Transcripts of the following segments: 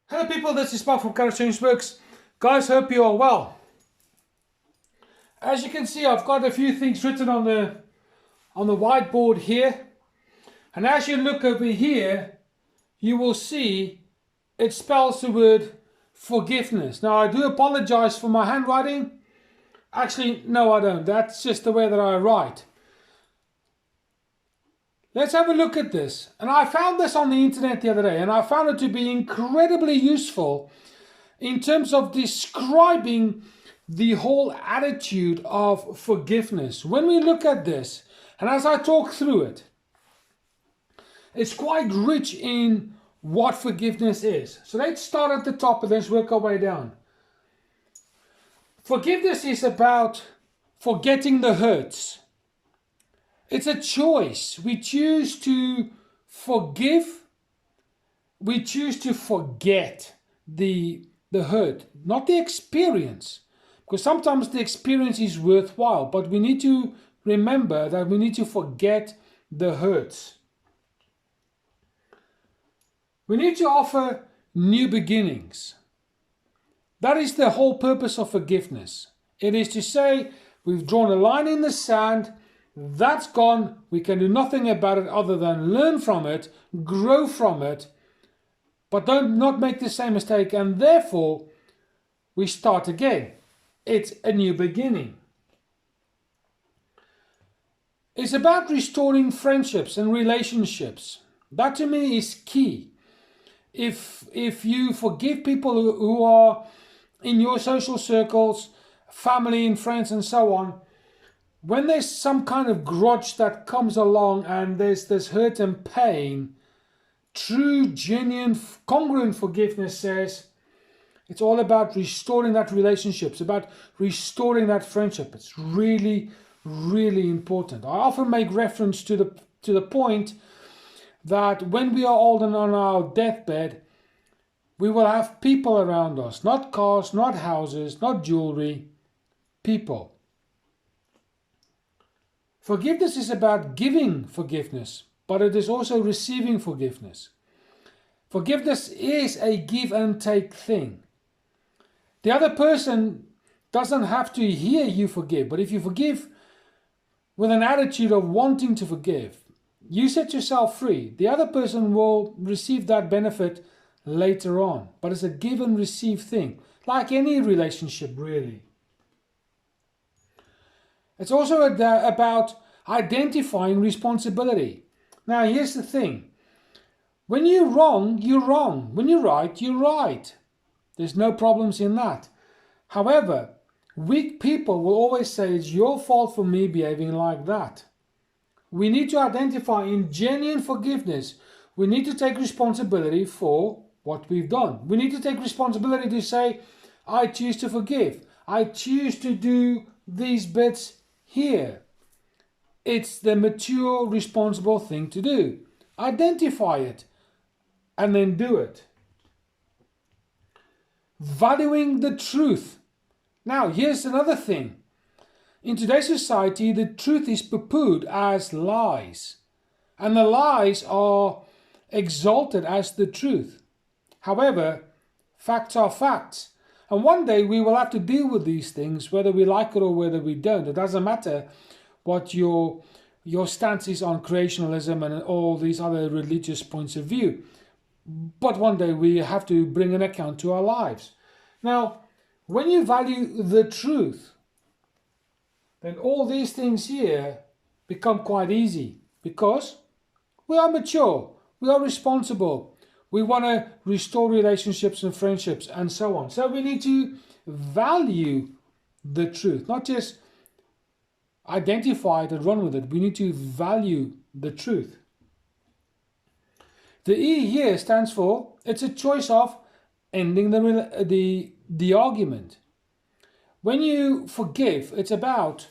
Hello people, this is Mark from Kharischangeworks. Guys, hope you are well. As you can see, I've got a few things written on the whiteboard here. And as you look over here, you will see it spells the word forgiveness. Now I do apologize for my handwriting. Actually, no I don't. That's just the way that I write. Let's have a look at this. And I found this on the internet the other day, and I found it to be incredibly useful in terms of describing the whole attitude of forgiveness. When we look at this, and as I talk through it, it's quite rich in what forgiveness is. So let's start at the top and let's work our way down. Forgiveness is about forgetting the hurts. It's a choice. We choose to forgive. We choose to forget the hurt, not the experience. Because sometimes the experience is worthwhile, but we need to remember that we need to forget the hurts. We need to offer new beginnings. That is the whole purpose of forgiveness. It is to say, we've drawn a line in the sand. That's gone. We can do nothing about it other than learn from it, grow from it, but not make the same mistake, and therefore we start again. It's a new beginning. It's about restoring friendships and relationships. That to me is key. If you forgive people who are in your social circles, family and friends and so on, when there's some kind of grudge that comes along and there's this hurt and pain, true, genuine, congruent forgiveness says it's all about restoring that relationship. It's about restoring that friendship. It's really, really important. I often make reference to the point that when we are old and on our deathbed, we will have people around us, not cars, not houses, not jewelry, people. Forgiveness is about giving forgiveness, but it is also receiving forgiveness. Forgiveness is a give and take thing. The other person doesn't have to hear you forgive, but if you forgive with an attitude of wanting to forgive, you set yourself free. The other person will receive that benefit later on, but it's a give and receive thing, like any relationship really. It's also about identifying responsibility. Now here's the thing. When you're wrong, you're wrong. When you're right, you're right. There's no problems in that. However, weak people will always say it's your fault for me behaving like that. We need to identify in genuine forgiveness. We need to take responsibility for what we've done. We need to take responsibility to say, I choose to forgive. I choose to do these bits here. It's the mature, responsible thing to do. Identify it and then do it. Valuing the truth. Now, here's another thing. In today's society, the truth is poo-pooed as lies. And the lies are exalted as the truth. However, facts are facts. And one day we will have to deal with these things, whether we like it or whether we don't. It doesn't matter what your stance is on creationalism and all these other religious points of view. But one day we have to bring an account to our lives. Now, when you value the truth, then all these things here become quite easy because we are mature, we are responsible, we want to restore relationships and friendships and so on. So we need to value the truth, not just identify it and run with it. We need to value the truth. The E here stands for, it's a choice of ending the argument. When you forgive, it's about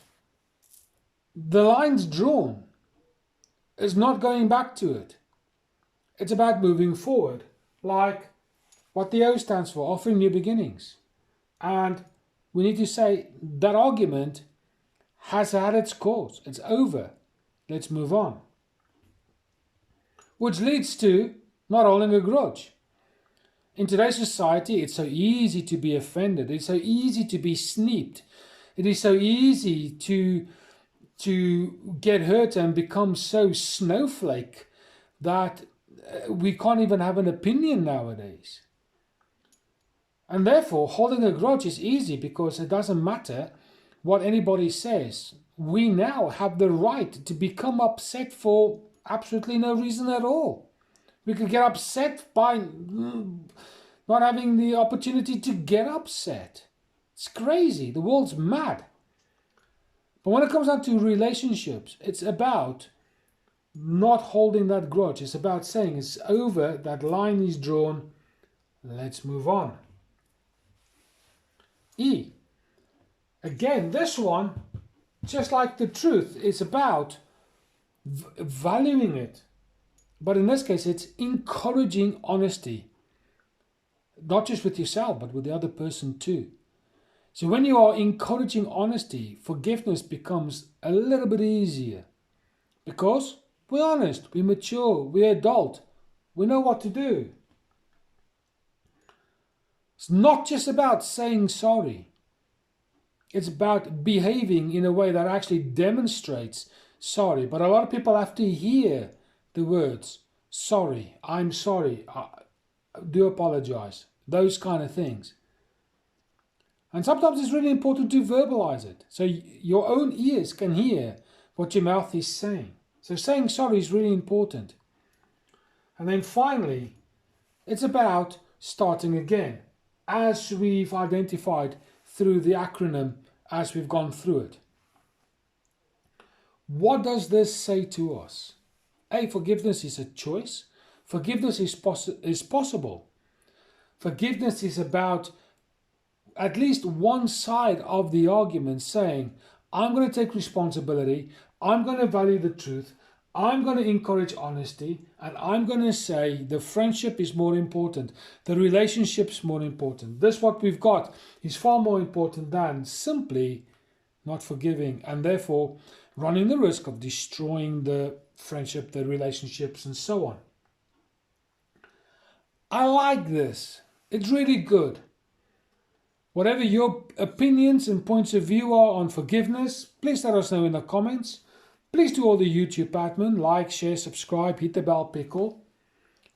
the lines drawn. It's not going back to it. It's about moving forward, like what the O stands for, offering new beginnings. And we need to say that argument has had its course. It's over. Let's move on. Which leads to not holding a grudge. In today's society, it's so easy to be offended. It's so easy to be sneaped. It is so easy to get hurt and become so snowflake that we can't even have an opinion nowadays. And therefore, holding a grudge is easy because it doesn't matter what anybody says. We now have the right to become upset for absolutely no reason at all. We could get upset by not having the opportunity to get upset. It's crazy. The world's mad. But when it comes down to relationships, it's about not holding that grudge. It's about saying it's over, that line is drawn, let's move on. E. Again, this one, just like the truth, is about valuing it. But in this case, it's encouraging honesty. Not just with yourself, but with the other person too. So when you are encouraging honesty, forgiveness becomes a little bit easier. Because we're honest, we're mature, we're adult, we know what to do. It's not just about saying sorry. It's about behaving in a way that actually demonstrates sorry. But a lot of people have to hear the words, sorry, I'm sorry, I do apologize, those kind of things. And sometimes it's really important to verbalize it, so your own ears can hear what your mouth is saying. So saying sorry is really important. And then finally, it's about starting again, as we've identified through the acronym as we've gone through it. What does this say to us? A, forgiveness is a choice. Forgiveness is possible. Forgiveness is about at least one side of the argument saying, I'm going to take responsibility, I'm going to value the truth, I'm going to encourage honesty, and I'm going to say the friendship is more important, the relationship's more important. This, what we've got, is far more important than simply not forgiving, and therefore running the risk of destroying the friendship, the relationships, and so on. I like this. It's really good. Whatever your opinions and points of view are on forgiveness, please let us know in the comments. Please do all the YouTube admin, like, share, subscribe, hit the bell pickle.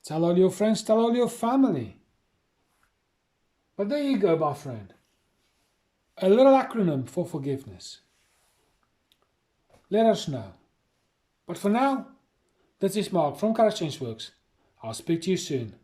Tell all your friends, tell all your family. But there you go, my friend. A little acronym for forgiveness. Let us know. But for now, this is Mark from Kharischangeworks. I'll speak to you soon.